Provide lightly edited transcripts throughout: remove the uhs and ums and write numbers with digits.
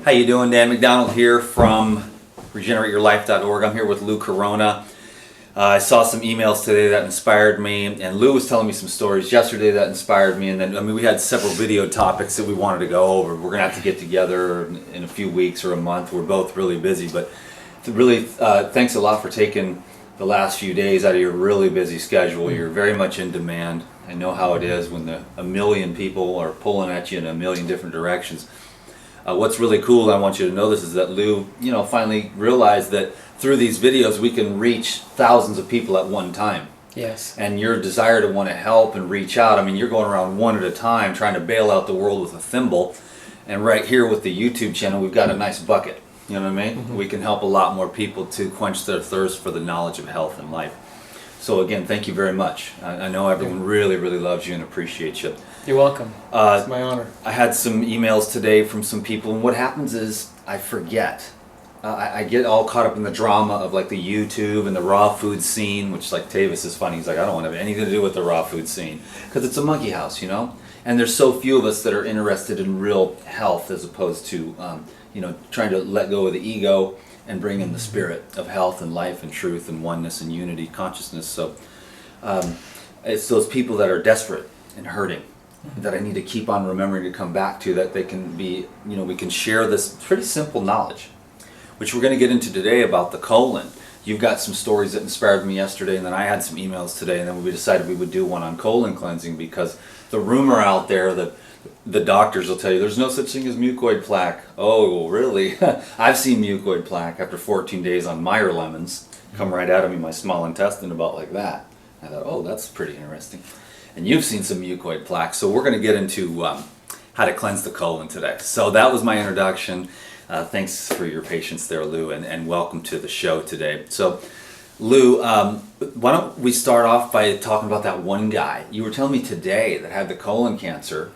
How you doing? Dan McDonald here from regenerateyourlife.org. I'm here with Lou Corona. I saw some emails today that inspired me, and Lou was telling me some stories yesterday that inspired me, and then we had several video topics that we wanted to go over. We're going to have to get together in a few weeks or a month. We're both really busy, but really thanks a lot for taking the last few days out of your really busy schedule. You're very much in demand. I know how it is when a million people are pulling at you in a million different directions. What's really cool, I want you to know this, is that Lou, finally realized that through these videos we can reach thousands of people at one time. Yes. And your desire to want to help and reach out, you're going around one at a time trying to bail out the world with a thimble. And right here with the YouTube channel, we've got a nice bucket. You know what I mean? Mm-hmm. We can help a lot more people to quench their thirst for the knowledge of health and life. So again, thank you very much. I know everyone really, really loves you and appreciates you. You're welcome. It's my honor. I had some emails today from some people, and what happens is I forget. I get all caught up in the drama of like the YouTube and the raw food scene, which like Tavis is funny. He's like, I don't want to have anything to do with the raw food scene because it's a monkey house, And there's so few of us that are interested in real health as opposed to, trying to let go of the ego and bring in the spirit of health and life and truth and oneness and unity, consciousness. So it's those people that are desperate and hurting that I need to keep on remembering to come back to, that they can be, we can share this pretty simple knowledge, which we're going to get into today about the colon. You've got some stories that inspired me yesterday, and then I had some emails today, and then we decided we would do one on colon cleansing because the rumor out there that the doctors will tell you there's no such thing as mucoid plaque. Oh, really? I've seen mucoid plaque after 14 days on Meyer lemons come right out of me, my small intestine, about like that. I thought, oh, that's pretty interesting. And you've seen some mucoid plaque, so we're going to get into how to cleanse the colon today. So that was my introduction. Thanks for your patience there, Lou, and welcome to the show today. So, Lou, why don't we start off by talking about that one guy you were telling me today that had the colon cancer.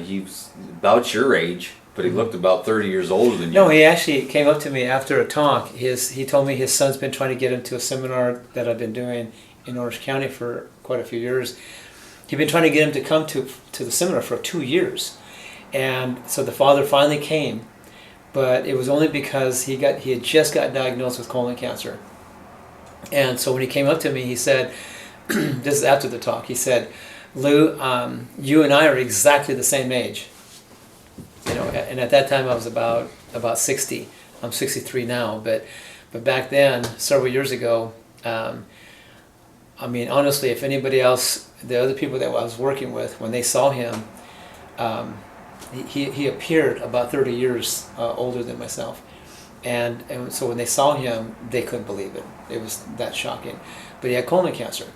He's about your age, but he looked about 30 years older than you. No, he actually came up to me after a talk. He told me his son's been trying to get him to a seminar that I've been doing in Orange County for quite a few years. He'd been trying to get him to come to the seminar for 2 years. And so the father finally came, but it was only because he had just got diagnosed with colon cancer. And so when he came up to me, he said, this is after the talk, he said, Lou, you and I are exactly the same age. And at that time I was about 60. I'm 63 now, but back then, several years ago, honestly, if anybody else, the other people that I was working with, when they saw him, he appeared about 30 years older than myself. And so when they saw him, they couldn't believe it. It was that shocking. But he had colon cancer.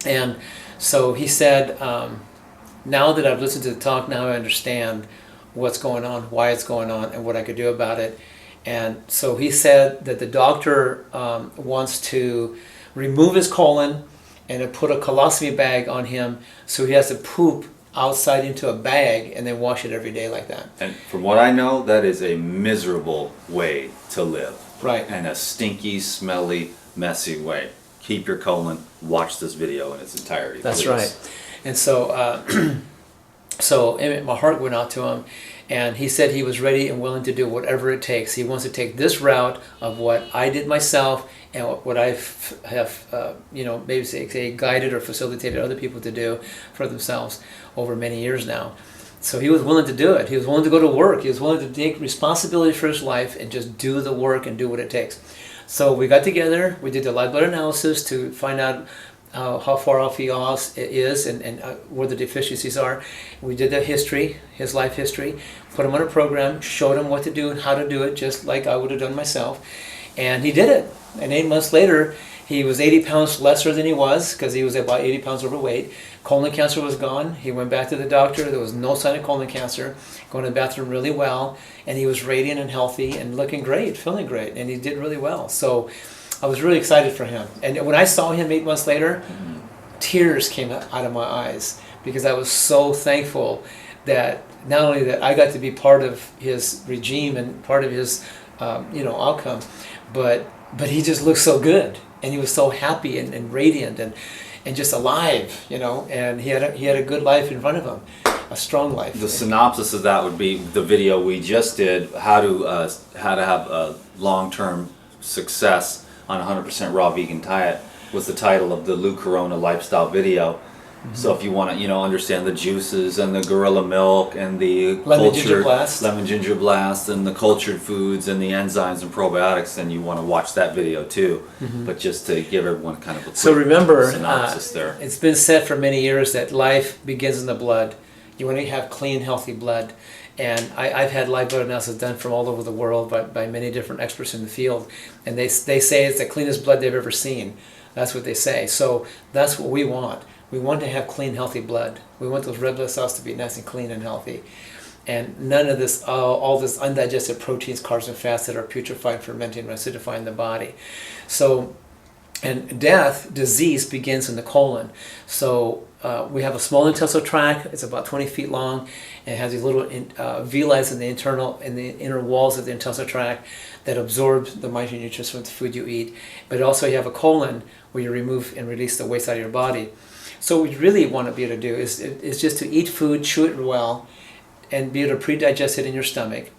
And so he said, now that I've listened to the talk, now I understand what's going on, why it's going on, and what I could do about it. And so he said that the doctor wants to remove his colon and to put a colostomy bag on him, so he has to poop outside into a bag and then wash it every day like that. And from what I know, that is a miserable way to live. Right. And a stinky, smelly, messy way. Keep your colon. Watch this video in its entirety. That's please. right. And so, so my heart went out to him, and he said he was ready and willing to do whatever it takes. He wants to take this route of what I did myself and what I have, maybe say guided or facilitated other people to do for themselves over many years now. So he was willing to do it. He was willing to go to work. He was willing to take responsibility for his life and just do the work and do what it takes. So we got together, we did the live blood analysis to find out how far off he is and where the deficiencies are. We did the history, his life history, put him on a program, showed him what to do and how to do it, just like I would have done myself. And he did it. And 8 months later, he was 80 pounds lesser than he was, because he was about 80 pounds overweight. Colon cancer was gone. He went back to the doctor. There was no sign of colon cancer. Going to the bathroom really well. And he was radiant and healthy and looking great, feeling great. And he did really well. So I was really excited for him. And when I saw him 8 months later, tears came out of my eyes, because I was so thankful that not only that I got to be part of his regime and part of his outcome, but he just looked so good, and he was so happy and radiant and just alive, and he had a good life in front of him. a strong life. The synopsis of that would be the video we just did, how to have a long-term success on 100% raw vegan diet, was the title of the Lou Corona lifestyle video. So if you want to, understand the juices and the gorilla milk and the Lemon ginger blast and the cultured foods and the enzymes and probiotics, then you want to watch that video too. But just to give everyone kind of a quick remember, synopsis there. It's been said for many years that life begins in the blood. You want to have clean, healthy blood. And I've had live blood analysis done from all over the world by many different experts in the field. And they say it's the cleanest blood they've ever seen. That's what they say. So that's what we want. We want to have clean, healthy blood. We want those red blood cells to be nice and clean and healthy. And none of this, all this undigested proteins, carbs, and fats that are putrefied, fermenting, and acidifying the body. So, and death, disease begins in the colon. So we have a small intestinal tract. It's about 20 feet long, and it has these little villi in the inner walls of the intestinal tract that absorb the micronutrients from the food you eat. But also you have a colon where you remove and release the waste out of your body. So what we really want to be able to do is just to eat food, chew it well, and be able to pre-digest it in your stomach,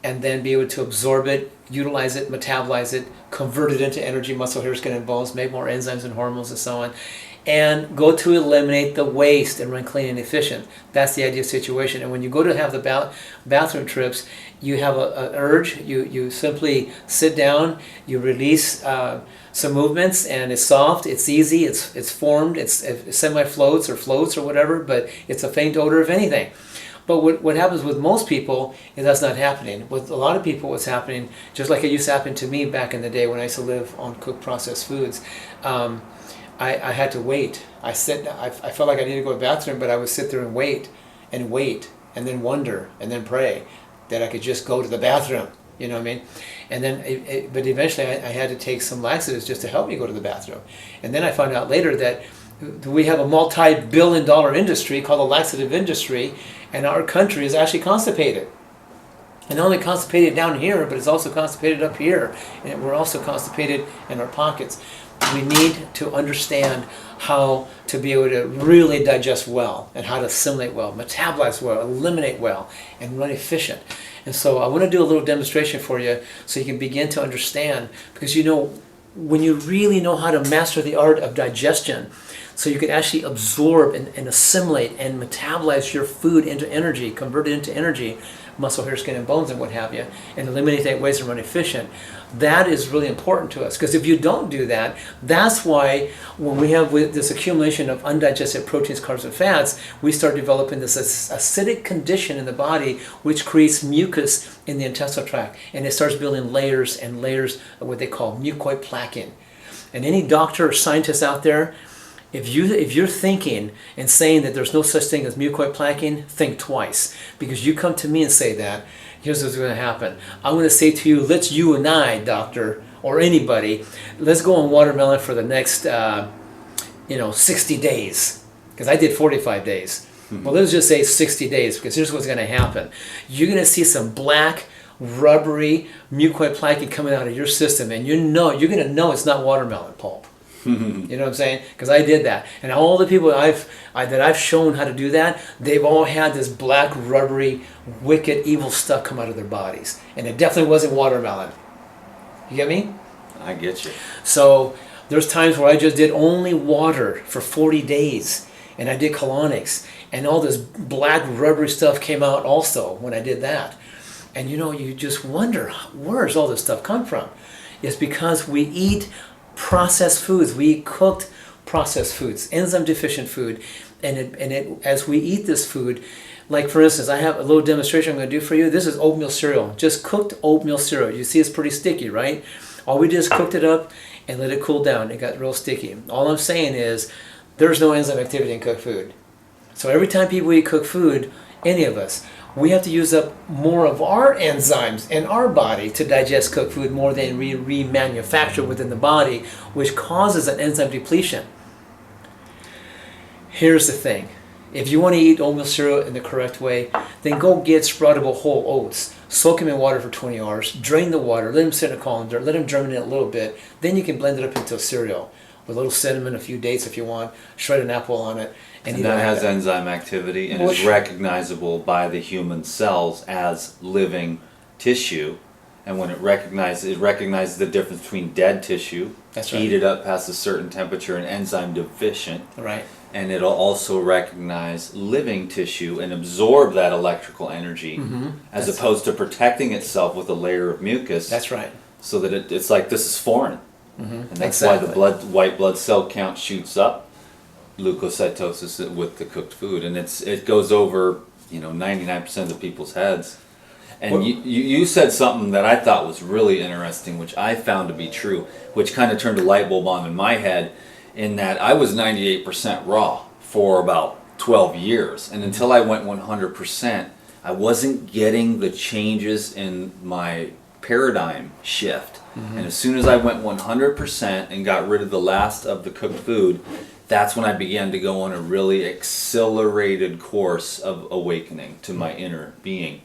and then be able to absorb it, utilize it, metabolize it, convert it into energy, muscle, hair, skin, and bones, make more enzymes and hormones and so on, and go to eliminate the waste and run clean and efficient. That's the ideal situation. And when you go to have the bathroom trips, you have an urge, you simply sit down, you release some movements, and it's soft, it's easy, it's formed, it semi-floats or floats or whatever, but it's a faint odor of anything. But what happens with most people is that's not happening. With a lot of people, what's happening, just like it used to happen to me back in the day when I used to live on cooked processed foods, I had to wait. I felt like I needed to go to the bathroom, but I would sit there and wait, and then wonder, and then pray that I could just go to the bathroom. You know what I mean? And then, but eventually I had to take some laxatives just to help me go to the bathroom. And then I found out later that we have a multi-billion-dollar industry called the laxative industry, and our country is actually constipated. And not only constipated down here, but it's also constipated up here. And we're also constipated in our pockets. We need to understand how to be able to really digest well, and how to assimilate well, metabolize well, eliminate well, and run efficient. And so I want to do a little demonstration for you so you can begin to understand, because when you really know how to master the art of digestion, so you can actually absorb and assimilate and metabolize your food into energy, convert it into energy, muscle, hair, skin, and bones, and what have you, and eliminate that waste and run efficient. That is really important to us, because if you don't do that, that's why when we have this accumulation of undigested proteins, carbs, and fats, we start developing this acidic condition in the body, which creates mucus in the intestinal tract, and it starts building layers and layers of what they call mucoid plaquing. And any doctor or scientist out there, if you're thinking and saying that there's no such thing as mucoid plaquing, think twice. Because you come to me and say that, here's what's going to happen. I'm going to say to you, you and I, doctor, or anybody, let's go on watermelon for the next 60 days. Because I did 45 days. Well, let's just say 60 days, because here's what's going to happen. You're going to see some black, rubbery mucoid plaquing coming out of your system, and you're going to know it's not watermelon pulp. You know what I'm saying? Because I did that, and all the people that I've shown how to do that, they've all had this black, rubbery, wicked, evil stuff come out of their bodies, and it definitely wasn't watermelon. You get me? I get you. So there's times where I just did only water for 40 days, and I did colonics, and all this black, rubbery stuff came out also when I did that. And you just wonder, where's all this stuff come from? It's because we eat processed foods. We eat cooked processed foods, enzyme deficient food, and as we eat this food, like for instance, I have a little demonstration I'm going to do for you. This is oatmeal cereal, just cooked oatmeal cereal. You see it's pretty sticky, right? All we did is cooked it up and let it cool down. It got real sticky. All I'm saying is there's no enzyme activity in cooked food. So every time people eat cooked food, any of us, we have to use up more of our enzymes in our body to digest cooked food more than we remanufacture within the body, which causes an enzyme depletion. Here's the thing. If you want to eat oatmeal cereal in the correct way, then go get sproutable whole oats. Soak them in water for 20 hours. Drain the water. Let them sit in a colander. Let them germinate a little bit. Then you can blend it up into a cereal. with a little cinnamon, a few dates if you want, shred an apple on it, and eat And that it like has enzyme activity and Which- is recognizable by the human cells as living tissue. And when it recognizes the difference between dead tissue, That's right. heated up past a certain temperature and enzyme deficient. Right. And it'll also recognize living tissue and absorb that electrical energy as That's- opposed to protecting itself with a layer of mucus. That's right. So that it's like this is foreign. And that's why the Exactly. white blood cell count shoots up, leukocytosis with the cooked food, and it goes over 99% of the people's heads. And Well- you said something that I thought was really interesting, which I found to be true, which kind of turned a light bulb on in my head, in that I was 98% raw for about 12 years, and until I went 100%, I wasn't getting the changes in my paradigm shift. And as soon as I went 100% and got rid of the last of the cooked food, that's when I began to go on a really accelerated course of awakening to my inner being.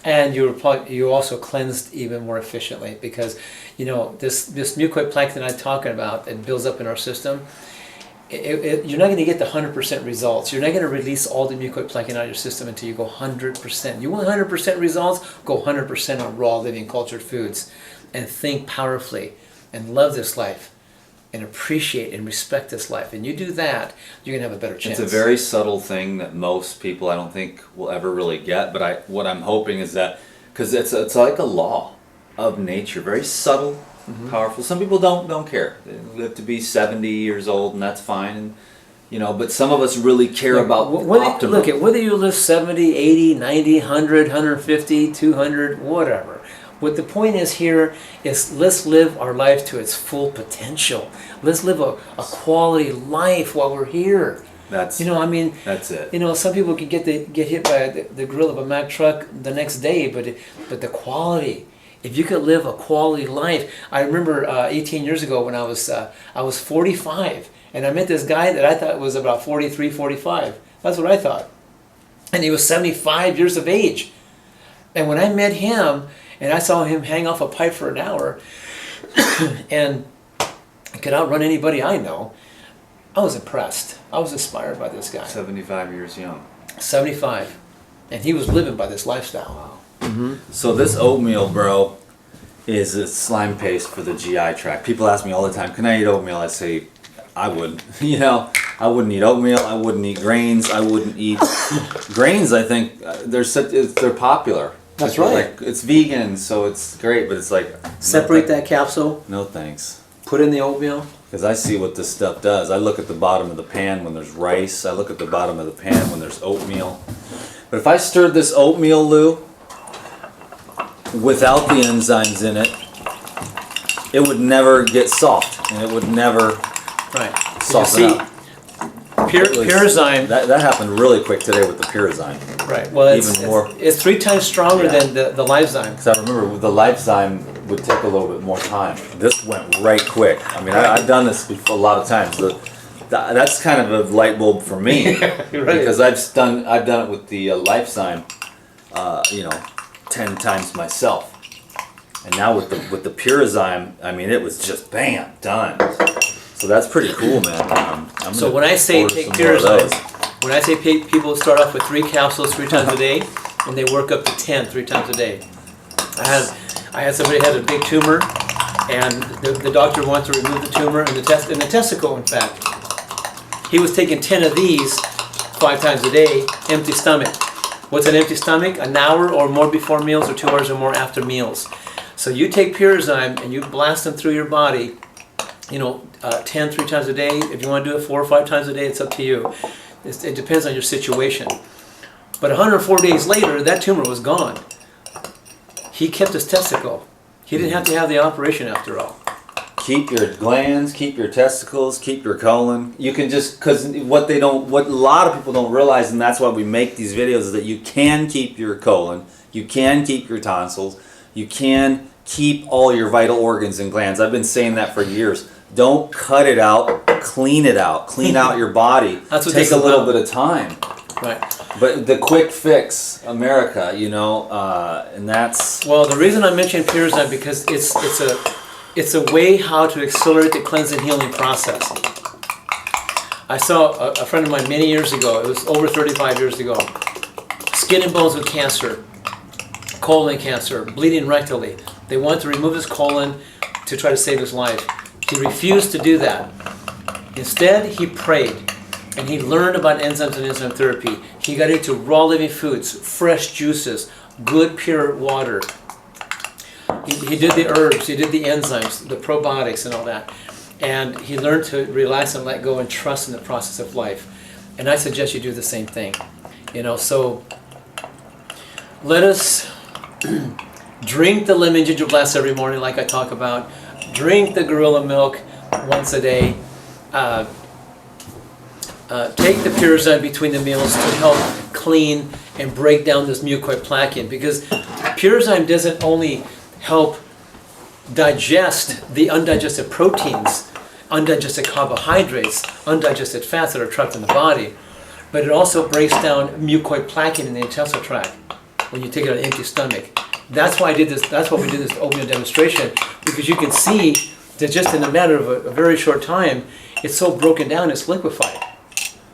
And you also cleansed even more efficiently because, this mucoid plankton I'm talking about, it builds up in our system. You're not going to get the 100% results. You're not going to release all the mucoid plankton out of your system until you go 100%. You want 100% results? Go 100% on raw, living, cultured foods, and think powerfully, and love this life, and appreciate and respect this life. And you do that, you're going to have a better chance. It's a very subtle thing that most people I don't think will ever really get, but what I'm hoping is that, because it's like a law of nature, very subtle, powerful. Some people don't care. They live to be 70 years old and that's fine, and but some of us really care about optimum. Look at whether you live 70, 80, 90, 100, 150, 200, whatever. What the point is here is let's live our life to its full potential. Let's live a quality life while we're here. That's that's it. Some people can get hit by the grill of a Mack truck the next day, but the quality. If you could live a quality life, I remember 18 years ago when I was 45, and I met this guy that I thought was about 43, 45. That's what I thought, and he was 75 years of age. And when I met him, and I saw him hang off a pipe for an hour, and could outrun anybody I know, I was impressed. I was inspired by this guy. 75 years young. 75, and he was living by this lifestyle. Wow. So this oatmeal, bro, is a slime paste for the GI tract. People ask me all the time, can I eat oatmeal? I say, I wouldn't. I wouldn't eat oatmeal. I wouldn't eat grains. I wouldn't eat grains. I think they're popular. That's right. Like, it's vegan, so it's great, but it's like Separate that capsule, No thanks. put in the oatmeal. Because I see what this stuff does. I look at the bottom of the pan when there's rice. I look at the bottom of the pan when there's oatmeal. But if I stirred this oatmeal, Lou, without the enzymes in it, it would never get soft, and it would never Right. soften up. Pyrazyme. That happened really quick today with the Pyrazyme. Right. Well, even more. it's 3 times stronger Yeah. than the Livezyme. Because I remember with the Lifezyme would take a little bit more time. This went right quick. I mean, I've done this before a lot of times. That's kind of a light bulb for me Right. because I've done it with the Lifezyme, 10 times myself. And now with the Pyrazyme, I mean, it was just bam, done. So that's pretty cool, man. I'm So gonna when I say order take some more of Pyrazyme, those. when I say people start off with 3 capsules 3 times a day, and they work up to 10 3 times a day. I had somebody who had a big tumor, and the doctor wanted to remove the tumor in the testicle, in fact. He was taking 10 of these 5 times a day, empty stomach. What's an empty stomach? An hour or more before meals, or 2 hours or more after meals. So you take Pyrazyme and you blast them through your body, 10 3 times a day. If you want to do it 4 or 5 times a day, it's up to you. It depends on your situation. But 104 days later, that tumor was gone. He kept his testicle. He didn't have to have the operation after all. Keep your glands, keep your testicles, keep your colon. You can just, because what a lot of people don't realize, and that's why we make these videos, is that you can keep your colon, you can keep your tonsils, you can keep all your vital organs and glands. I've been saying that for years. Don't cut it out, clean it out. Clean out your body. That's what Take this a is little about. bit of time. Right. But the quick fix, America, and that's... Well, the reason I mentioned Pyrazyme because It's a way how to accelerate the cleansing healing process. I saw a friend of mine many years ago, it was over 35 years ago, skin and bones with cancer, colon cancer, bleeding rectally. They wanted to remove his colon to try to save his life. He refused to do that. Instead, he prayed, and he learned about enzymes and enzyme therapy. He got into raw living foods, fresh juices, good pure water. He did the herbs, he did the enzymes, the probiotics and all that. And he learned to relax and let go and trust in the process of life. And I suggest you do the same thing. So let us drink the lemon ginger blast every morning like I talk about. Drink the gorilla milk once a day. Take the Pyrazine between the meals to help clean and break down this mucoid plaque in, because Pyrazine doesn't only help digest the undigested proteins, undigested carbohydrates, undigested fats that are trapped in the body, but it also breaks down mucoid plaque in the intestinal tract when you take it on an empty stomach. That's why I did this. That's why we did this oatmeal demonstration, because you can see that just in a matter of a very short time, it's so broken down, it's liquefied.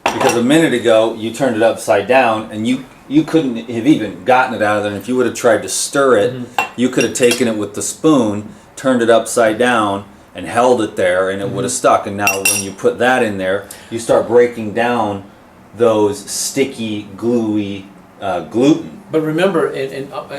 Because a minute ago you turned it upside down, and you couldn't have even gotten it out of there. And if you would have tried to stir it, you could have taken it with the spoon, turned it upside down, and held it there, and it would have stuck. And now when you put that in there, you start breaking down those sticky, gluey gluten. But remember,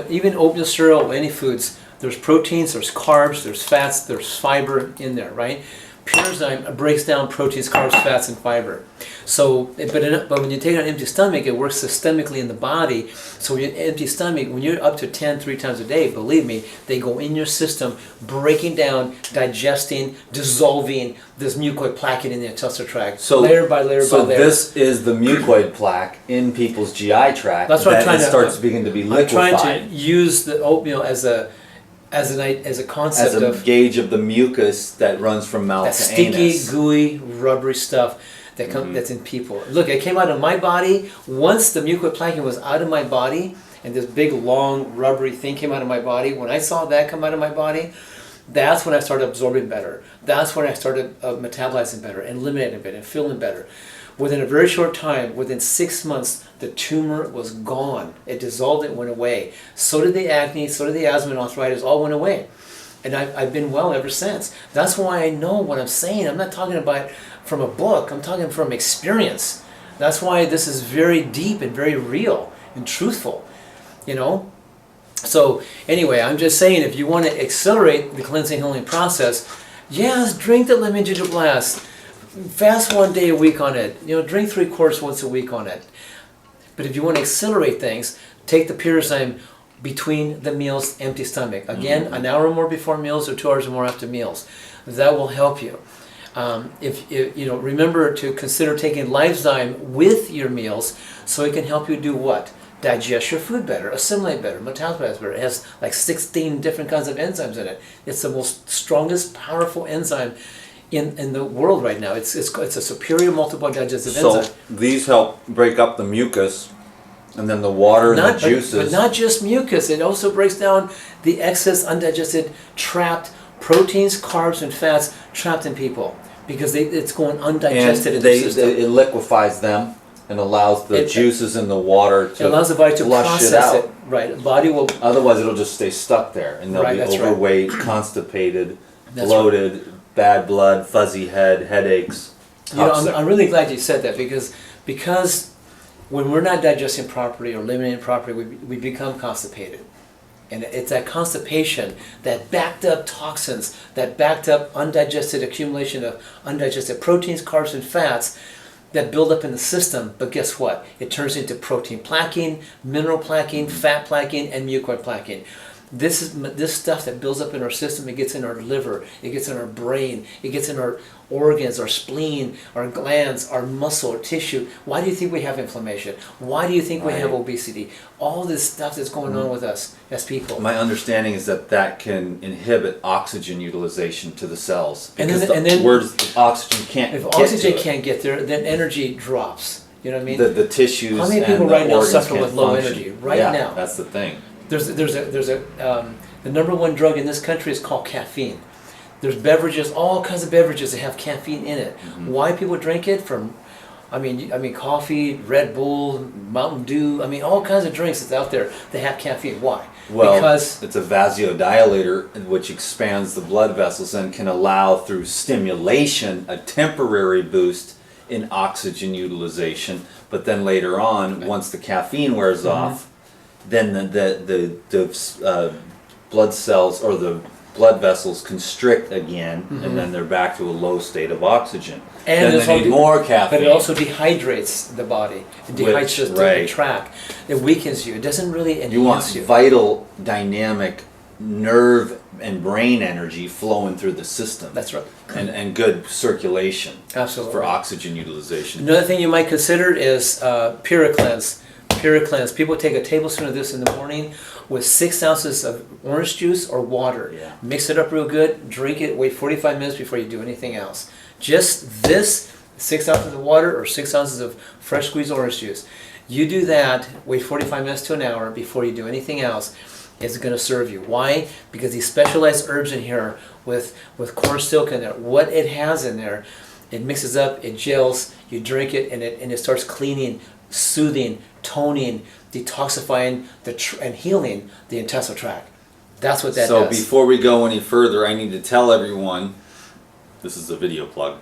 even oatmeal cereal, any foods, there's proteins, there's carbs, there's fats, there's fiber in there, right? Pyrazine breaks down proteins, carbs, fats, and fiber. So, but when you take it on an empty stomach, it works systemically in the body. So when you're empty stomach, when you're up to 10, 3 times a day, believe me, they go in your system, breaking down, digesting, dissolving this mucoid plaque in the intestinal tract, so, layer by layer by layer. So this is the mucoid plaque in people's GI tract. That's what I'm trying to. Starts begin to be liquefied. I'm trying to use the oatmeal as a concept, as a gauge of the mucus that runs from mouth that to sticky, anus. gooey, rubbery stuff that's in people. Look, it came out of my body. Once the mucoid plaque was out of my body, and this big, long, rubbery thing came out of my body, when I saw that come out of my body, that's when I started absorbing better. That's when I started metabolizing better, and eliminating better, and feeling better. Within a very short time, within 6 months, the tumor was gone. It dissolved, it went away. So did the acne, so did the asthma and arthritis, all went away. And I've been well ever since. That's why I know what I'm saying. I'm not talking about from a book, I'm talking from experience. That's why this is very deep and very real and truthful, So anyway, I'm just saying, if you want to accelerate the cleansing healing process, yes, drink the lemon ginger blast. Fast 1 day a week on it. Drink 3 quarts once a week on it. But if you want to accelerate things, take the Pyrazine between the meals, empty stomach. Again, an hour or more before meals, or 2 hours or more after meals. That will help you. Remember to consider taking Lifezyme with your meals, so it can help you do what? Digest your food better, assimilate better, metabolize better. It has like 16 different kinds of enzymes in it. It's the most strongest, powerful enzyme in the world right now. It's a superior multiple digestive enzyme. So these help break up the mucus, and then the water and the juices. But not just mucus. It also breaks down the excess, undigested, trapped proteins, carbs, and fats trapped in people, because it's going undigested in the system. It liquefies them and allows the juices in the water to it allows the body to flush process it out. it. Right. The body will. Otherwise, it'll just stay stuck there, and they'll be overweight, constipated, bloated, bad blood, fuzzy head, headaches. I'm really glad you said that, because when we're not digesting properly or eliminating properly, we become constipated. And it's that constipation, that backed up toxins, that backed up undigested accumulation of undigested proteins, carbs, and fats that build up in the system. But guess what? It turns into protein plaquing, mineral plaquing, fat plaquing, and mucoid plaquing. This stuff that builds up in our system, it gets in our liver, it gets in our brain, it gets in our organs, our spleen, our glands, our muscle, our tissue. Why do you think we have inflammation? Why do you think we have obesity? All this stuff that's going on with us as people. My understanding is that can inhibit oxygen utilization to the cells. And because then oxygen can't if get oxygen to it. can't get there, then energy drops. You know what I mean? The tissues. How many people and right the now organs suffer can't with low function. energy? Now. That's the thing. The number one drug in this country is called caffeine. There's beverages, all kinds of beverages that have caffeine in it. Mm-hmm. Why people drink it? I mean, coffee, Red Bull, Mountain Dew. I mean, all kinds of drinks that's out there that have caffeine. Why? Well, Because it's a vasodilator, which expands the blood vessels and can allow, through stimulation, a temporary boost in oxygen utilization. But then later on, once the caffeine wears off, then the blood cells or the blood vessels constrict again, and then they're back to a low state of oxygen. And then it's they need all- more caffeine. but it also dehydrates the body. It dehydrates the right. tract. It weakens you. It doesn't really enhance You want you. vital, dynamic nerve and brain energy flowing through the system. That's right. And good circulation. Absolutely. For oxygen utilization. Another thing you might consider is PuraCleanse. PuraCleanse. People take a tablespoon of this in the morning with 6 ounces of orange juice or water. Yeah. Mix it up real good, drink it, wait 45 minutes before you do anything else. Just this, 6 ounces of water or 6 ounces of fresh squeezed orange juice. You do that, wait 45 minutes to an hour before you do anything else. It's going to serve you. Why? Because these specialized herbs in here with corn silk in there, what it has in there, it mixes up, it gels, you drink it, and it starts cleaning, soothing, toning, detoxifying and healing the intestinal tract. That's what that So does. before we go any further, I need to tell everyone, this is a video plug,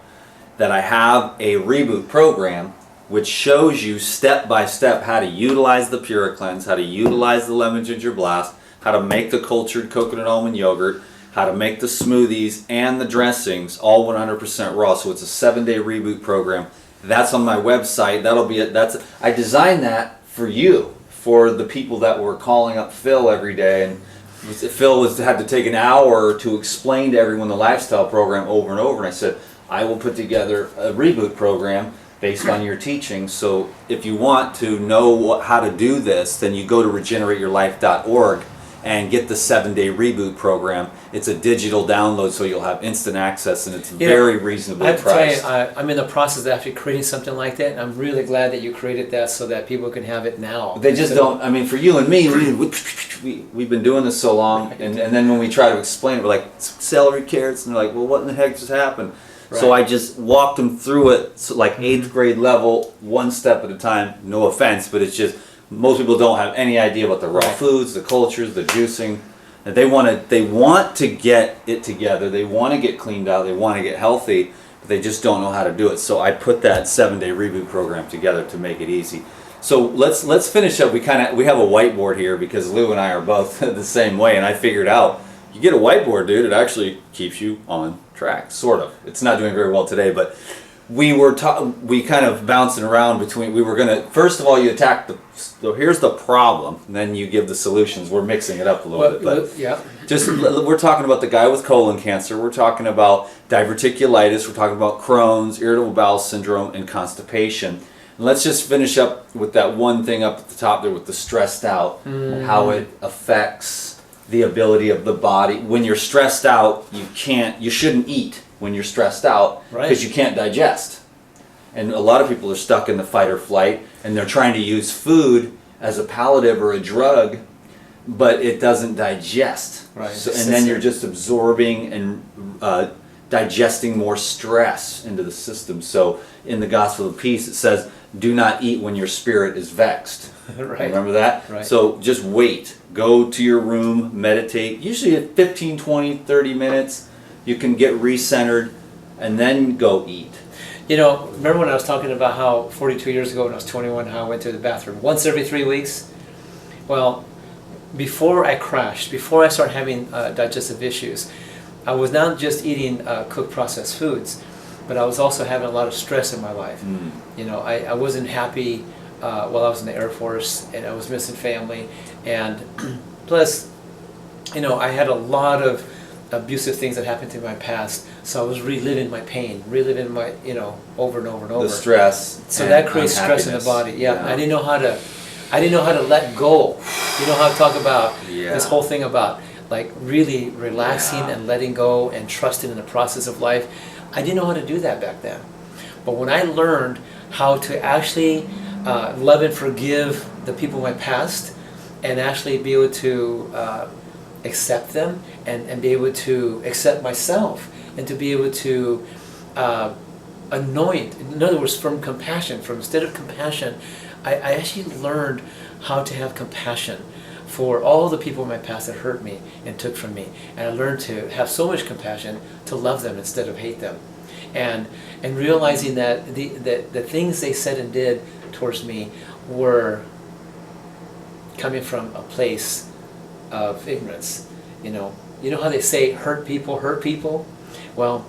that I have a reboot program which shows you step by step how to utilize the PuraCleanse, how to utilize the lemon ginger blast, how to make the cultured coconut almond yogurt, how to make the smoothies and the dressings all 100% raw. So it's a 7-day reboot program. That's on my website. That'll be it. I designed that for you, for the people that were calling up Phil every day, and Phil had to take an hour to explain to everyone the lifestyle program over and over. And I said, I will put together a reboot program based on your teaching. So if you want to know how to do this, then you go to regenerateyourlife.org and get the 7-day reboot program. It's a digital download, so you'll have instant access, and it's very reasonably I have to tell priced. you, I'm in the process of actually creating something like that, and I'm really glad that you created that so that people can have it now. They just don't. I mean, for you and me, we've been doing this so long, and then when we try to explain it, we're like, celery, carrots, and they're like, well, what in the heck just happened? So I just walked them through it, like 8th grade level, one step at a time. No offense, but it's just most people don't have any idea about the raw foods, the cultures, the juicing. And they want to get it together. They want to get cleaned out. They want to get healthy, but they just don't know how to do it. So I put that 7-day reboot program together to make it easy. So let's finish up. We have a whiteboard here because Lou and I are both the same way, and I figured out you get a whiteboard, dude. It actually keeps you on track, sort of. It's not doing very well today, but we kind of bouncing around between. We were gonna first of all you attack so here's the problem, and then you give the solutions. We're mixing it up a little bit, but yeah. we're talking about the guy with colon cancer. We're talking about diverticulitis. We're talking about Crohn's, irritable bowel syndrome, and constipation. And let's just finish up with that one thing up at the top there with the stressed out and how it affects the ability of the body. When you're stressed out, you shouldn't eat when you're stressed out because you can't digest. And a lot of people are stuck in the fight or flight, and they're trying to use food as a palliative or a drug, but it doesn't digest. Right. So, and then you're just absorbing and digesting more stress into the system. So in the Gospel of Peace, it says, do not eat when your spirit is vexed. Right. Remember that? Right. So just wait. Go to your room, meditate. Usually at 15, 20, 30 minutes, you can get recentered, and then go eat. You know, remember when I was talking about how 42 years ago when I was 21, how I went to the bathroom once every 3 weeks? Well, before I crashed, before I started having digestive issues, I was not just eating cooked processed foods, but I was also having a lot of stress in my life. You know, I wasn't happy while I was in the Air Force, and I was missing family, and plus, you know, I had a lot of abusive things that happened to me in my past, so I was reliving my pain, reliving my, you know, over and over and over. The stress. So that creates stress in the body. Yeah. I didn't know how to let go. You know how to talk about this whole thing about like really relaxing and letting go and trusting in the process of life. I didn't know how to do that back then. But when I learned how to actually love and forgive the people in my past and actually be able to accept them and be able to accept myself and to be able to anoint. In other words, from compassion, from instead of compassion, I actually learned how to have compassion for all the people in my past that hurt me and took from me. And I learned to have so much compassion to love them instead of hate them. And realizing that the things they said and did towards me were coming from a place of ignorance. You know how they say hurt people hurt people? Well,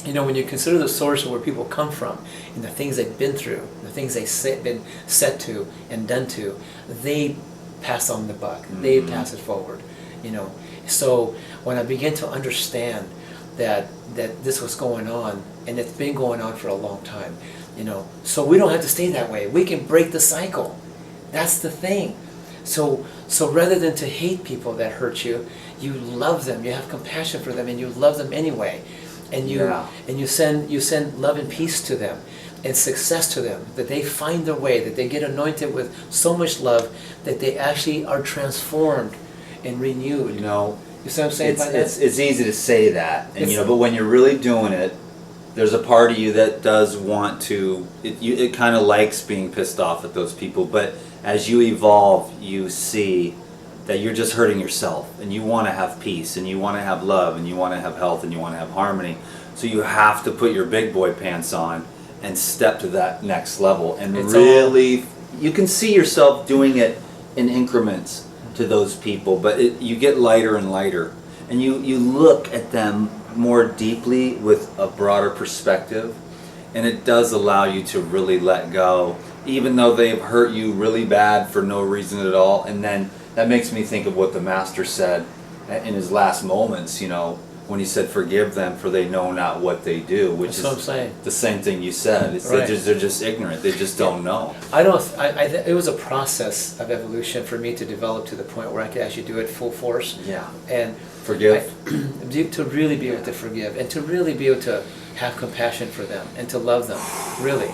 when you consider the source of where people come from and the things they've been through, the things they've been said to and done to, they pass on the buck. They pass it forward. So when I began to understand that this was going on, and it's been going on for a long time, so we don't have to stay that way. We can break the cycle. That's the thing. So rather than to hate people that hurt you, you love them. You have compassion for them, and you love them anyway. And you send love and peace to them, and success to them, that they find their way, that they get anointed with so much love that they actually are transformed and renewed. You see what I'm saying by that? It's easy to say that, and but when you're really doing it, there's a part of you that does want to. It kind of likes being pissed off at those people, but as you evolve, you see that you're just hurting yourself, and you want to have peace, and you want to have love, and you want to have health, and you want to have harmony. So you have to put your big boy pants on and step to that next level, and you can see yourself doing it in increments to those people, but you get lighter and lighter, and you look at them more deeply with a broader perspective, and it does allow you to really let go, even though they've hurt you really bad for no reason at all. And then that makes me think of what the Master said in his last moments, when he said, "Forgive them, for they know not what they do," which That's what I'm saying. The same thing you said. It's Right. they're just ignorant. They just don't know. It was a process of evolution for me to develop to the point where I could actually do it full force. Yeah. And Forgive. to really be able to forgive, and to really be able to have compassion for them and to love them. Really,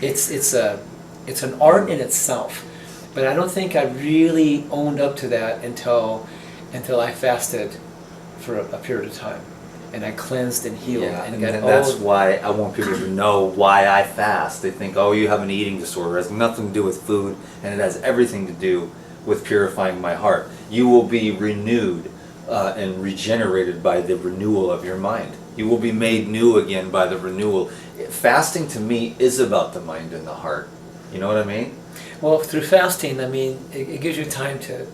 it's an art in itself. But I don't think I really owned up to that until I fasted for a period of time, and I cleansed and healed and got that's why I want people to know why I fast. They think, "Oh, you have an eating disorder." It has nothing to do with food, and it has everything to do with purifying my heart. You will be renewed and regenerated by the renewal of your mind. You will be made new again by the renewal. Fasting to me is about the mind and the heart. You know what I mean? Well, through fasting, it gives you time to,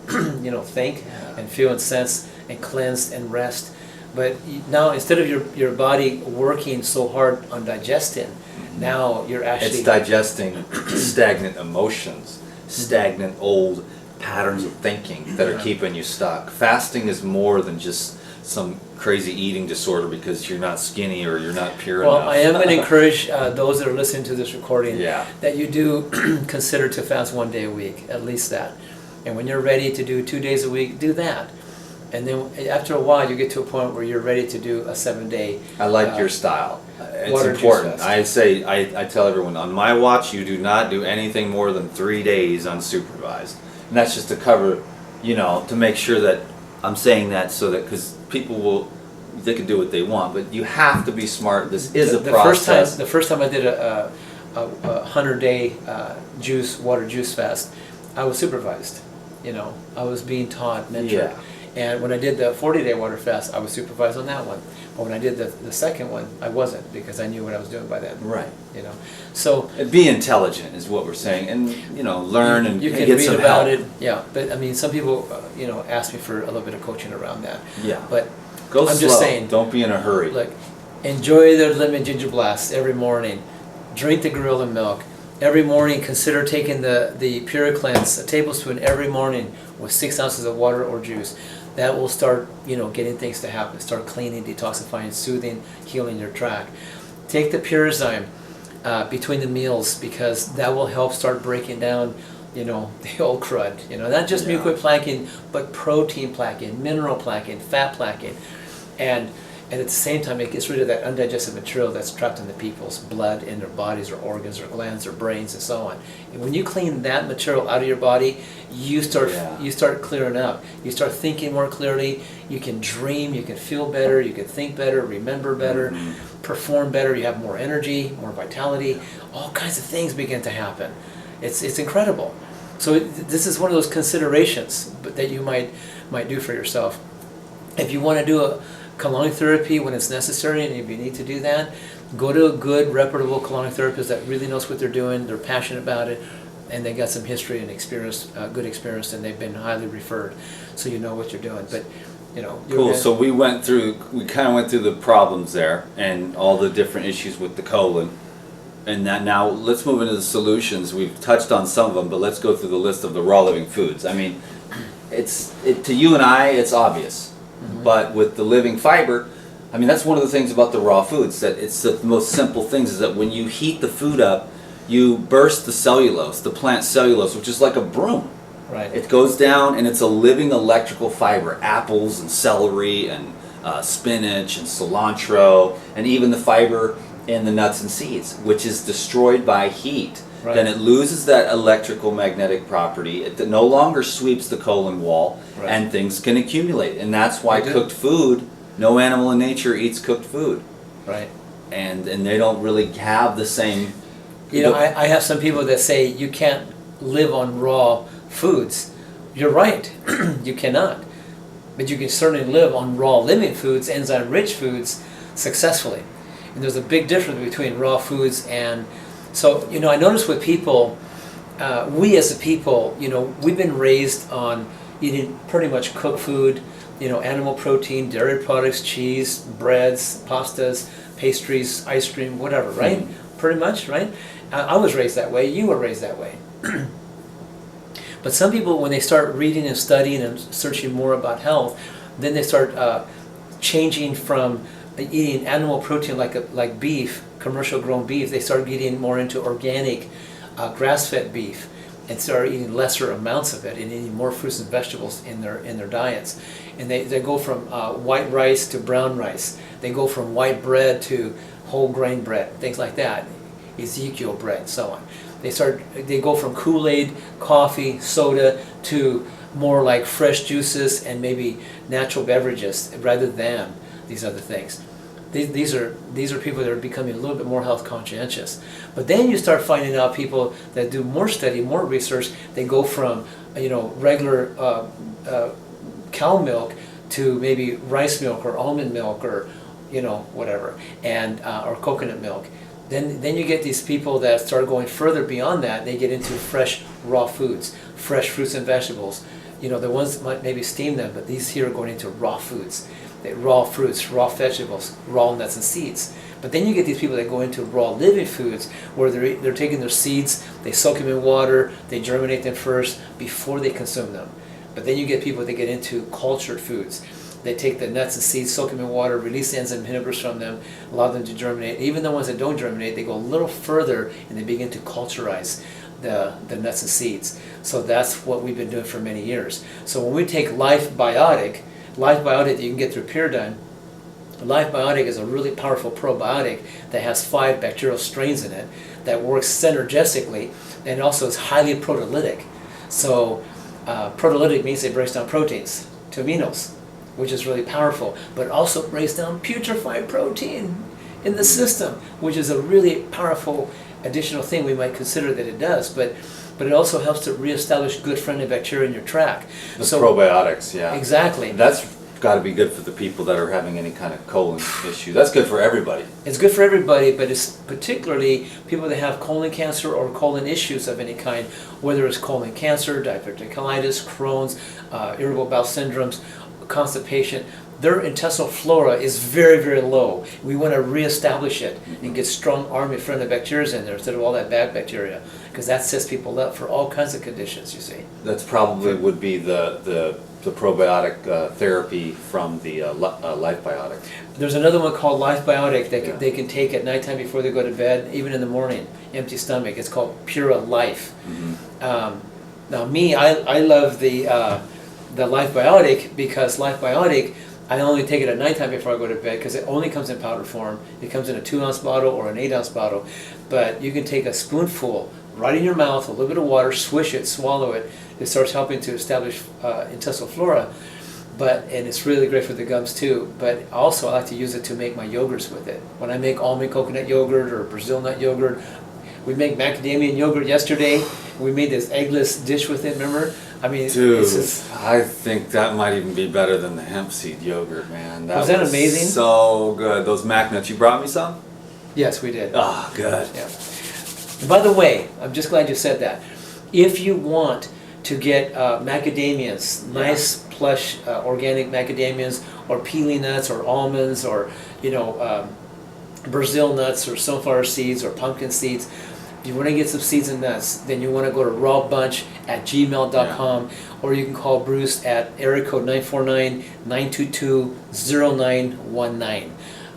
think and feel and sense and cleanse and rest. But now, instead of your body working so hard on digesting, now you're actually... It's digesting stagnant emotions, stagnant old patterns of thinking that are keeping you stuck. Fasting is more than just some crazy eating disorder because you're not skinny or you're not pure enough. Well, I am going to encourage those that are listening to this recording that you do consider to fast 1 day a week, at least that. And when you're ready to do 2 days a week, do that. And then after a while, you get to a point where you're ready to do a 7-day. I like your style. It's water important. juice fast. I tell everyone, on my watch, you do not do anything more than 3 days unsupervised. And that's just to cover, to make sure that I'm saying that so that, because people they can do what they want, but you have to be smart. This is a process. The first time I did a 100-day water juice fast, I was supervised. I was being taught, mentored. Yeah. And when I did the 40-day water fast, I was supervised on that one. But when I did the second one, I wasn't, because I knew what I was doing by then. Right. So be intelligent is what we're saying, and learn and you can get read some about help. it. Yeah, but some people ask me for a little bit of coaching around that. Yeah. But Go I'm slow. just saying, don't be in a hurry. Look, enjoy the lemon ginger blast every morning. Drink the Gorilla milk every morning. Consider taking the Pure Cleanse, a tablespoon every morning with 6 ounces of water or juice. That will start, getting things to happen. Start cleaning, detoxifying, soothing, healing your tract. Take the Purizyme between the meals, because that will help start breaking down, the old crud. Not just mucoid plaquing, but protein plaquing, mineral plaquing, fat plaquing. And and at the same time it gets rid of that undigested material that's trapped in the people's blood, in their bodies or organs or glands or brains and so on. And when you clean that material out of your body, you start clearing up. You start thinking more clearly. You can dream. You can feel better. You can think better. Remember better. Perform better. You have more energy, more vitality. All kinds of things begin to happen. It's incredible. So this is one of those considerations that you might do for yourself. If you want to do a colonic therapy when it's necessary, and if you need to do that, go to a good, reputable colonic therapist that really knows what they're doing, they're passionate about it, and they got some history and experience, good experience, and they've been highly referred, so you know what you're doing. But cool. So we kind of went through the problems there and all the different issues with the colon, and that now let's move into the solutions. We've touched on some of them, but let's go through the list of the raw living foods. I mean, to you and I, it's obvious. But with the living fiber, I mean, that's one of the things about the raw foods, that it's the most simple things, is that when you heat the food up, you burst the cellulose, the plant cellulose, which is like a broom. Right. It goes down and it's a living electrical fiber. Apples and celery and spinach and cilantro, and even the fiber in the nuts and seeds, which is destroyed by heat. Right. Then it loses that electrical magnetic property. It no longer sweeps the colon wall, right. and things can accumulate. And that's why cooked food, no animal in nature eats cooked food. Right. And they don't really have the same... I have some people that say you can't live on raw foods. You're right, you cannot. But you can certainly live on raw living foods, enzyme-rich foods, successfully. And there's a big difference between raw foods and... So, I notice with people, we as a people, we've been raised on eating pretty much cooked food, animal protein, dairy products, cheese, breads, pastas, pastries, ice cream, whatever, right? Mm-hmm. Pretty much, right? I was raised that way. You were raised that way. But some people, when they start reading and studying and searching more about health, then they start changing from eating animal protein like beef, commercial grown beef. They start getting more into organic grass-fed beef and start eating lesser amounts of it and eating more fruits and vegetables in their diets. And they go from white rice to brown rice. They go from white bread to whole grain bread, things like that, Ezekiel bread, so on. They go from Kool-Aid, coffee, soda to more like fresh juices and maybe natural beverages rather than these other things. These are people that are becoming a little bit more health conscientious. But then you start finding out people that do more study, more research. They go from regular cow milk to maybe rice milk or almond milk or whatever, and or coconut milk. Then you get these people that start going further beyond that. They get into fresh raw foods, fresh fruits and vegetables. The ones that might maybe steam them, but these here are going into raw foods. Raw fruits, raw vegetables, raw nuts and seeds. But then you get these people that go into raw living foods where they're taking their seeds, they soak them in water, they germinate them first before they consume them. But then you get people that get into cultured foods. They take the nuts and seeds, soak them in water, release the enzyme inhibitors from them, allow them to germinate. Even the ones that don't germinate, they go a little further and they begin to culturize the nuts and seeds. So that's what we've been doing for many years. So when we take Life Biotic that you can get through Pyridine, Life Biotic is a really powerful probiotic that has 5 bacterial strains in it that works synergistically and also is highly proteolytic. So proteolytic means it breaks down proteins to aminos, which is really powerful, but also breaks down putrefied protein in the system, which is a really powerful additional thing we might consider that it does. But it also helps to reestablish good friendly bacteria in your tract. The probiotics, yeah. Exactly. That's got to be good for the people that are having any kind of colon issue. That's good for everybody. It's good for everybody, but it's particularly people that have colon cancer or colon issues of any kind, whether it's colon cancer, diverticulitis, Crohn's, irritable bowel syndromes, constipation. Their intestinal flora is very, very low. We want to reestablish it and get strong army friendly bacteria in there instead of all that bad bacteria, because that sets people up for all kinds of conditions, you see. That's probably would be the probiotic therapy from the Life Biotic. There's another one called Life Biotic that they can take at nighttime before they go to bed, even in the morning, empty stomach. It's called Pura Life. Mm-hmm. Now me, I love the Life Biotic because Life Biotic I only take it at nighttime before I go to bed because it only comes in powder form. It comes in a 2-ounce bottle or an 8-ounce bottle. But you can take a spoonful right in your mouth, a little bit of water, swish it, swallow it. It starts helping to establish intestinal flora. And it's really great for the gums too. But also I like to use it to make my yogurts with it. When I make almond coconut yogurt or Brazil nut yogurt, we make macadamia yogurt yesterday. We made this eggless dish with it, remember? I mean, Dude, it's just, I think that might even be better than the hemp seed yogurt, man. Was that amazing? So good. Those mac nuts, you brought me some? yes, we did. Oh, good. Yeah. And by the way, I'm just glad you said that. If you want to get macadamias, nice plush organic macadamias, or peely nuts, or almonds, or Brazil nuts, or sunflower seeds, or pumpkin seeds. If you want to get some seeds and nuts, then you want to go to rawbunch@gmail.com, or you can call Bruce at area code 949-922-0919.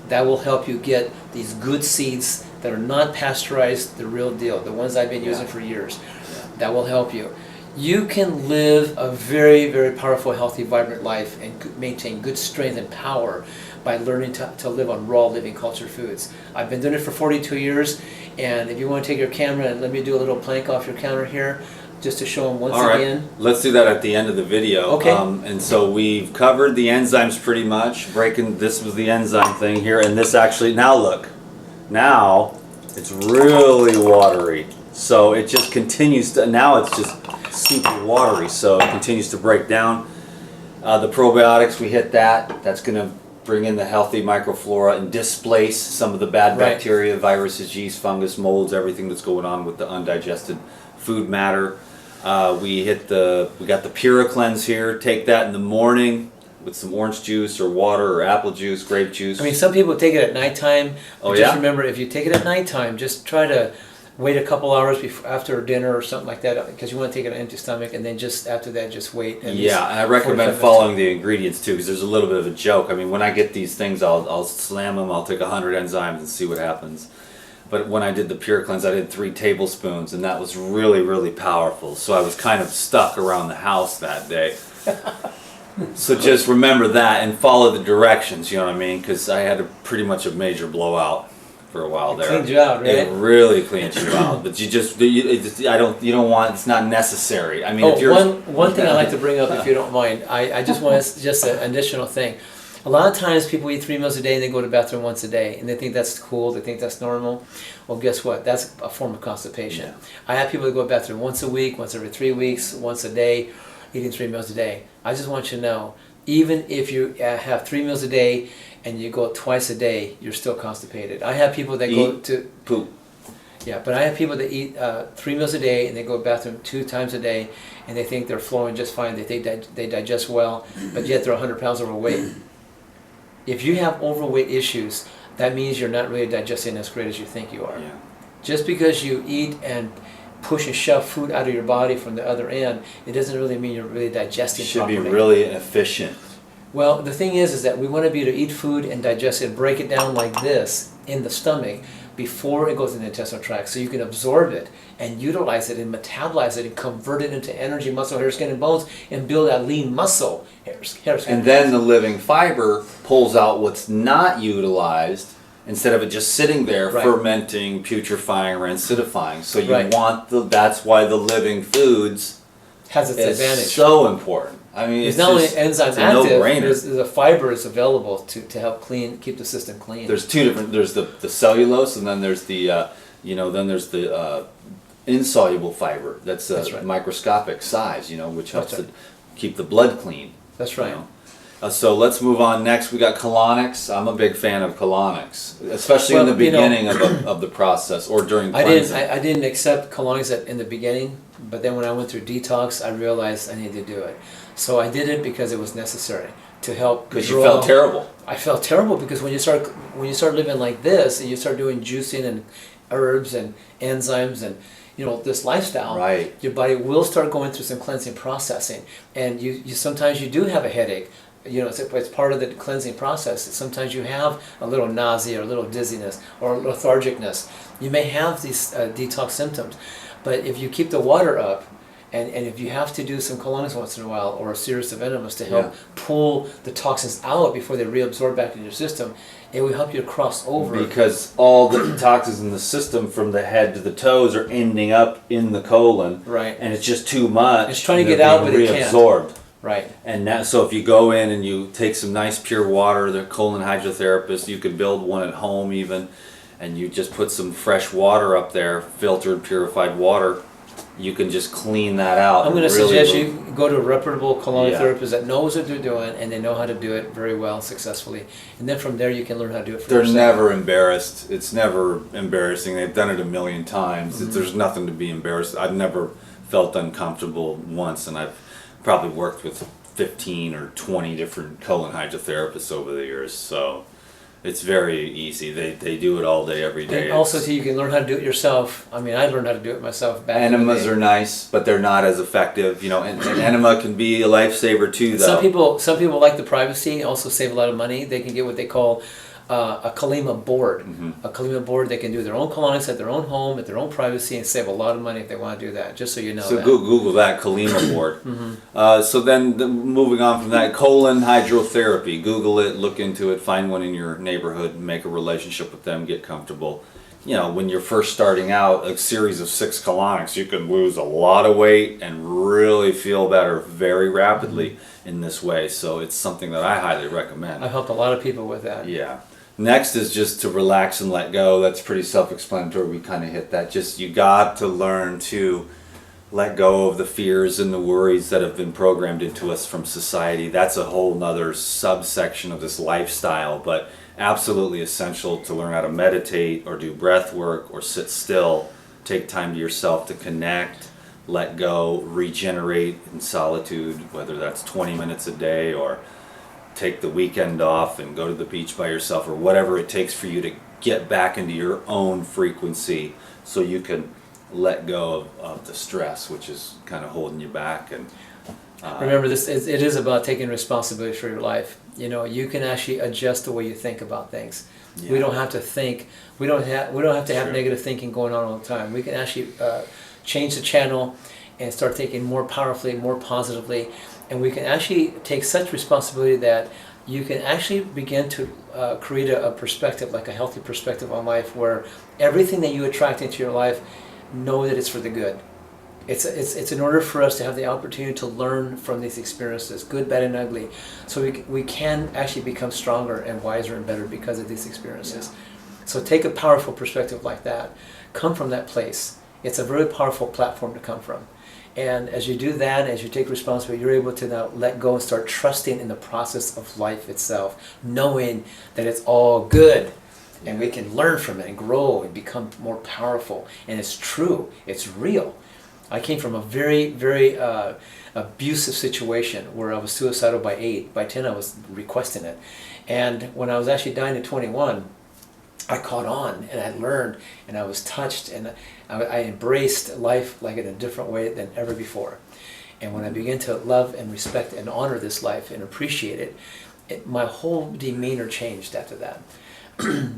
That will help you get these good seeds that are not pasteurized, the real deal, the ones I've been using for years. That will help you. You can live a very, very powerful, healthy, vibrant life and maintain good strength and power by learning to live on raw, living culture foods. I've been doing it for 42 years, and if you want to take your camera and let me do a little plank off your counter here, just to show them once All right, again. let's do that at the end of the video. Okay. And so we've covered the enzymes pretty much. This was the enzyme thing here, and this actually, now look, now it's really watery. So it just continues to, now it's just super watery, so it continues to break down. The probiotics, we hit that. That's going to bring in the healthy microflora and displace some of the bad Right. bacteria, viruses, yeast, fungus, molds, everything that's going on with the undigested food matter. We got the Pura Cleanse here. Take that in the morning with some orange juice or water or apple juice, grape juice. I mean, some people take it at nighttime. Oh, But just yeah? remember, if you take it at nighttime, just try to wait a couple hours after dinner or something like that, because you want to take it on an empty stomach, and then just after that, just wait. At least Yeah, and I 45 recommend minutes. following the ingredients too, because there's a little bit of a joke. I mean, when I get these things, I'll slam them. I'll take 100 enzymes and see what happens. But when I did the Pure Cleanse, I did 3 tablespoons, and that was really, really powerful. So I was kind of stuck around the house that day. So just remember that and follow the directions. You know what I mean? Because I had pretty much a major blowout for a while there. Cleaned you out, right? It really cleans you out, but you don't want. It's not necessary. I mean, Oh, if you're one thing I'd like to bring up, if you don't mind, I just want to, just an additional thing. A lot of times people eat 3 meals a day and they go to the bathroom once a day, and they think that's cool, they think that's normal. Well, guess what? That's a form of constipation. Yeah. I have people that go to the bathroom once a week, once every 3 weeks, once a day, eating 3 meals a day. I just want you to know, even if you have 3 meals a day and you go twice a day, you're still constipated. I have people that go Eat. to poop. Yeah, but I have people that eat 3 meals a day and they go to the bathroom 2 times a day, and they think they're flowing just fine. They think that they digest well, but yet they're 100 pounds overweight. If you have overweight issues, that means you're not really digesting as great as you think you are. Yeah. Just because you eat and push and shove food out of your body from the other end, it doesn't really mean you're really digesting Should properly. be really efficient. Well, the thing is that we want to be able to eat food and digest it, break it down like this in the stomach before it goes in the intestinal tract, so you can absorb it and utilize it and metabolize it and convert it into energy, muscle, hair, skin, and bones, and build that lean muscle, hair, skin, And then the living fiber pulls out what's not utilized instead of it just sitting there Right. fermenting, putrefying, or acidifying. So you Right. want that's why the living foods has its is advantage. so important. I mean, It's not only enzyme it's a active, no-brainer. the fiber is available to help keep the system clean. There's 2 different. There's the cellulose, and then there's the insoluble fiber. That's a That's right. microscopic size, which helps That's to keep the blood clean. That's right. So let's move on next. We got colonics. I'm a big fan of colonics, especially in Well, the beginning of the process or during I cleansing. didn't accept colonics in the beginning, but then when I went through detox, I realized I needed to do it. So I did it because it was necessary to help. Because you draw- felt terrible. I felt terrible because when you start living like this and you start doing juicing and herbs and enzymes and this lifestyle, Right. your body will start going through some cleansing processing, and you sometimes you do have a headache. It's part of the cleansing process. Sometimes you have a little nausea or a little dizziness or lethargicness. You may have these detox symptoms, but if you keep the water up And if you have to do some colonics once in a while or a series of enemas to help Yeah. pull the toxins out before they reabsorb back into your system, it will help you to cross over. Because all the toxins in the system from the head to the toes are ending up in the colon. Right. And it's just too much. It's trying to and get out, they're but it being can't. reabsorbed. Right. And now, so if you go in and you take some nice pure water, the colon hydrotherapist, you could build one at home even, and you just put some fresh water up there, filtered, purified water, you can just clean that out. I'm going to and really suggest you go to a reputable colonic Yeah. therapist that knows what they're doing and they know how to do it very well, successfully. And then from there you can learn how to do it for They're yourself. never embarrassed. It's never embarrassing. They've done it a million times. Mm-hmm. There's nothing to be embarrassed. I've never felt uncomfortable once, and I've probably worked with 15 or 20 different colon hydrotherapists over the years. So it's very easy. They do it all day, every day. And also It's- too, you can learn how to do it yourself. I mean, I learned how to do it myself back in the enemas day. are nice, but they're not as effective. You know, and an enema can be a lifesaver too, though. Some people like the privacy, also save a lot of money. They can get what they call a Kalima board. Mm-hmm. A Kalima board, they can do their own colonics at their own home, at their own privacy, and save a lot of money if they want to do that, just so you know So that. Google that Kalima board. So then moving on from that, colon hydrotherapy. Google it, look into it, find one in your neighborhood, make a relationship with them, get comfortable. You know, when you're first starting out, a series of 6 colonics, you can lose a lot of weight and really feel better very rapidly in this way. So it's something that I highly recommend. I've helped a lot of people with that. Yeah. Next is just to relax and let go. That's pretty self-explanatory. We kind of hit that. Just you got to learn to let go of the fears and the worries that have been programmed into us from society. That's a whole nother subsection of this lifestyle, but absolutely essential to learn how to meditate or do breath work or sit still. Take time to yourself to connect, let go, regenerate in solitude, whether that's 20 minutes a day or take the weekend off and go to the beach by yourself or whatever it takes for you to get back into your own frequency so you can let go of the stress which is kind of holding you back. And Remember, it is about taking responsibility for your life. You know, you can actually adjust the way you think about things. We Yeah. don't have to think. We don't have to have True. negative thinking going on all the time. We can actually change the channel and start thinking more powerfully, more positively, and we can actually take such responsibility that you can actually begin to create a perspective, like a healthy perspective on life, where everything that you attract into your life, know that it's for the good. It's in order for us to have the opportunity to learn from these experiences, good, bad, and ugly, so we can actually become stronger and wiser and better because of these experiences. So take a powerful perspective like that. Come from that place. It's a very powerful platform to come from. And as you do that, as you take responsibility, you're able to now let go and start trusting in the process of life itself, knowing that it's all good. And we can learn from it and grow and become more powerful. And it's true. It's real. I came from a very, very abusive situation where I was suicidal by 8. By 10, I was requesting it. And when I was actually dying at 21, I caught on and I learned and I was touched and I embraced life like in a different way than ever before. And when I began to love and respect and honor this life and appreciate it, my whole demeanor changed after that.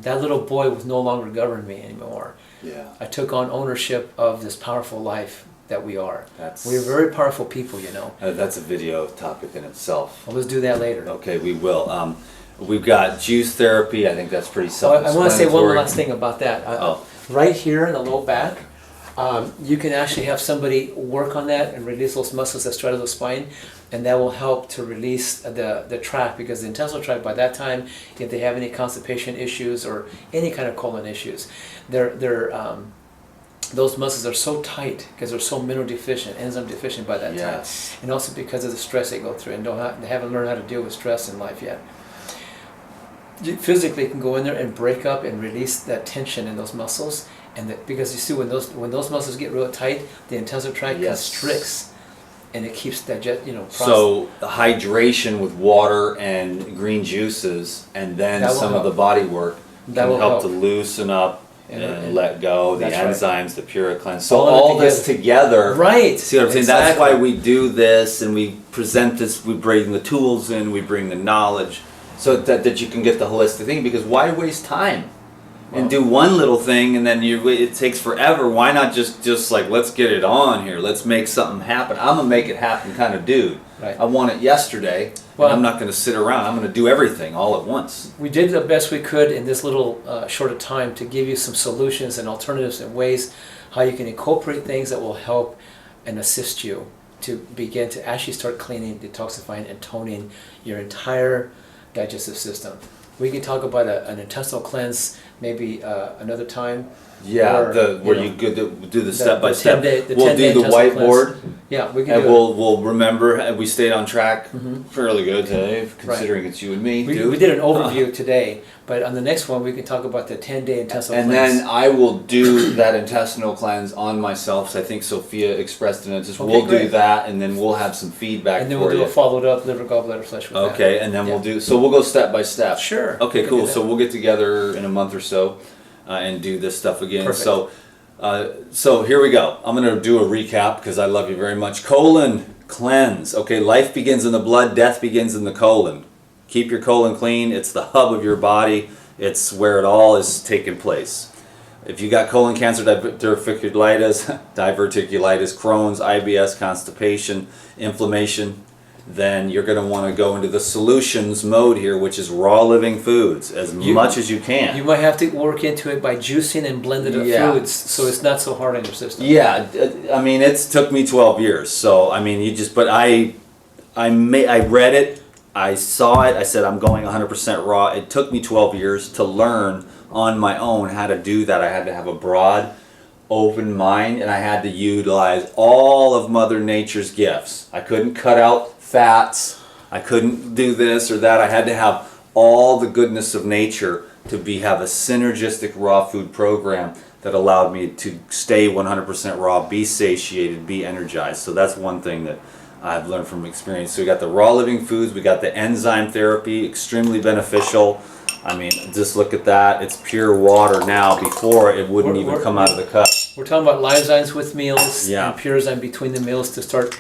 That little boy was no longer governing me anymore. yeah, I took on ownership of this powerful life that we are. That's- We're very powerful people, you know. that's a video topic in itself. Well, let's do that later. Okay, we will. We've got juice therapy. I think that's pretty So I want to say one self-explanatory. last thing about that. Oh. Right here in the low back, you can actually have somebody work on that and release those muscles that straddle the spine, and that will help to release the tract, because the intestinal tract, by that time, if they have any constipation issues or any kind of colon issues, those muscles are so tight because they're so mineral deficient, enzyme deficient by that Yes. time, and also because of the stress they go through and they haven't learned how to deal with stress in life yet. You physically can go in there and break up and release that tension in those muscles, and because you see when those muscles get real tight, the intestinal tract Yes. constricts, and it keeps So hydration with water and green juices, and then That will some of help. the body work That can will help to help. loosen up and And- let go. The that's right. enzymes, the Puricleanse. So All of it all this together. Right. See what I'm saying? That's Exactly. why we do this, and we present this. We bring the tools in. We bring the knowledge, so that you can get the holistic thing. Because why waste time? and do one little thing, and then it takes forever. Why not just like, let's get it on here. Let's make something happen. I'm a make it happen kind of dude. Right. I want it yesterday. Well, and I'm not going to sit around. I'm going to do everything all at once. We did the best we could in this little short of time to give you some solutions and alternatives and ways how you can incorporate things that will help and assist you to begin to actually start cleaning, detoxifying, and toning your entire digestive system. We can talk about an intestinal cleanse maybe another time. Yeah, Or, where you you know, do the step by the step. 10-day the We'll 10-day do the intestinal whiteboard. cleanse. Yeah, we can And do we'll remember, and we stayed on track Mhm. fairly good today, considering it's you and me, it. dude. We did an overview today, but on the next one we can talk about the 10-day intestinal And cleanse. then I will do that intestinal cleanse on myself. So I think Sophia expressed in it. Just Okay, we'll do great. that, and then we'll have some feedback and then for we'll do you. a followed up liver gallbladder flesh with that. Okay, and then we'll Yeah. do. So we'll go step by step. Sure. Okay, we can cool. do that. So we'll get together in a month or so, and do this stuff again. Perfect. So here we go. I'm gonna do a recap because I love you very much. Colon cleanse. Okay, life begins in the blood. Death begins in the colon. Keep your colon clean. It's the hub of your body. It's where it all is taking place. If you got colon cancer, diverticulitis, Crohn's, IBS, constipation, inflammation, then you're going to want to go into the solutions mode here, which is raw living foods as much as you can. You might have to work into it by juicing and blended up Yeah. foods, so it's not so hard on your system. Yeah, I mean, it's took me 12 years. So, I mean, but I read it, I saw it, I said, I'm going 100% raw. It took me 12 years to learn on my own how to do that. I had to have a broad, open mind, and I had to utilize all of Mother Nature's gifts. I couldn't cut out fats. I couldn't do this or that. I had to have all the goodness of nature to have a synergistic raw food program that allowed me to stay 100% raw, be satiated, be energized. So that's one thing that I've learned from experience. So we got the raw living foods, we got the enzyme therapy, extremely beneficial. I mean, just look at that. It's pure water now. Before, it wouldn't even come out of the cup. We're talking about Lysozymes with meals Yeah. and Purazyme between the meals to start.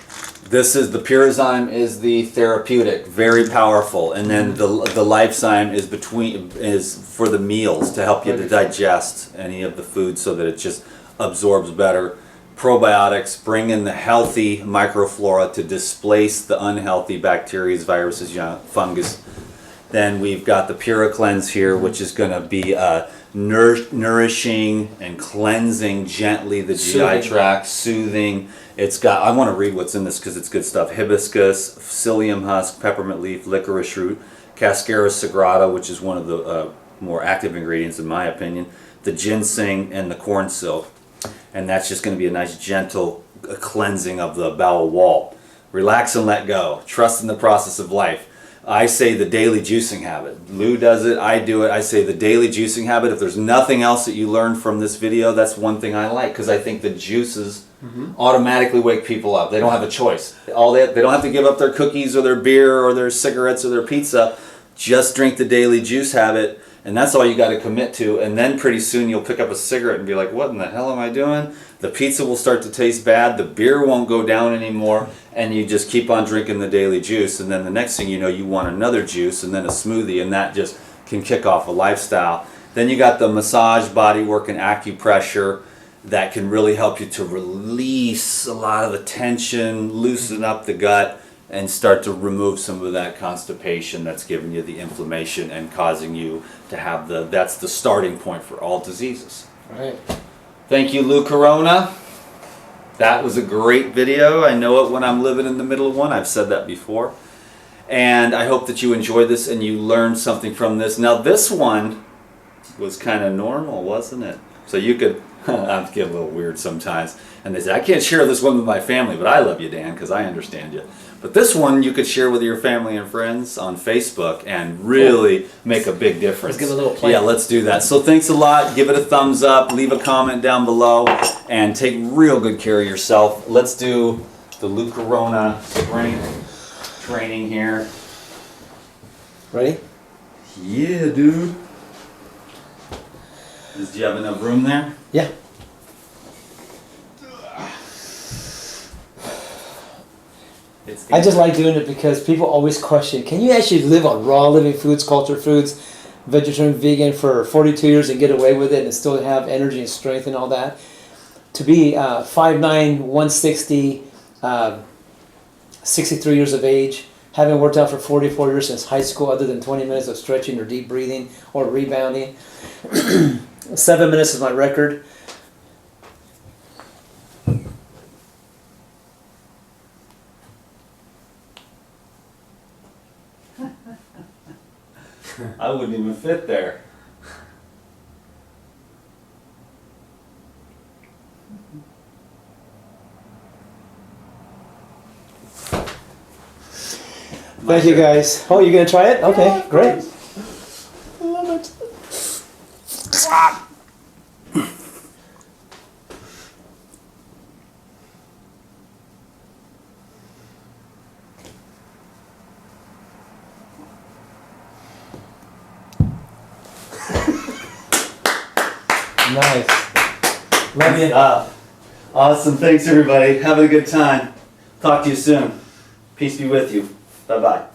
This is the Purazyme is the therapeutic, very powerful, and then the Lifezyme is for the meals to help you to digest any of the food so that it just absorbs better. Probiotics bring in the healthy microflora to displace the unhealthy bacteria, viruses, fungus. Then we've got the Pura Cleanse here, which is going to be nourishing and cleansing gently the GI tract, soothing. It's got, I want to read what's in this because it's good stuff. Hibiscus, psyllium husk, peppermint leaf, licorice root, Cascara sagrada, which is one of the more active ingredients in my opinion, the ginseng, and the corn silk. And that's just going to be a nice gentle cleansing of the bowel wall. Relax and let go. Trust in the process of life. I say the daily juicing habit. Lou does it, I do it. I say the daily juicing habit. If there's nothing else that you learned from this video, that's one thing I like, because I think the juices automatically wake people up. They don't have a choice. They don't have to give up their cookies or their beer or their cigarettes or their pizza. Just drink the daily juice habit, and that's all you got to commit to. And then pretty soon you'll pick up a cigarette and be like, what in the hell am I doing? The pizza will start to taste bad, the beer won't go down anymore, and you just keep on drinking the daily juice. And then the next thing you know, you want another juice and then a smoothie, and that just can kick off a lifestyle. Then you got the massage, body work, and acupressure that can really help you to release a lot of the tension, loosen up the gut, and start to remove some of that constipation that's giving you the inflammation and causing you to have that's the starting point for all diseases. Right. Thank you, Lou Corona. That was a great video. I know it when I'm living in the middle of one. I've said that before. And I hope that you enjoyed this and you learned something from this. Now this one was kind of normal, wasn't it? So you could, I get a little weird sometimes. And they say, I can't share this one with my family, but I love you, Dan, because I understand you. But this one you could share with your family and friends on Facebook and really make a big difference. Let's give a little play. Yeah, let's do that. So thanks a lot. Give it a thumbs up. Leave a comment down below. And take real good care of yourself. Let's do the Lou Corona strength training here. Ready? Yeah, dude. Do you have enough room there? Yeah. I just like doing it because people always question, can you actually live on raw living foods, cultured foods? vegetarian, vegan for 42 years and get away with it and still have energy and strength and all that. To be 5'9", 160, 63 years of age, having worked out for 44 years since high school, other than 20 minutes of stretching or deep breathing or rebounding. 7 minutes is my record. I wouldn't even fit there. Thank you guys. Oh, you're gonna try it? Okay, great. Love it. Nice. Love you. Awesome. Thanks, everybody. Having a good time. Talk to you soon. Peace be with you. Bye-bye.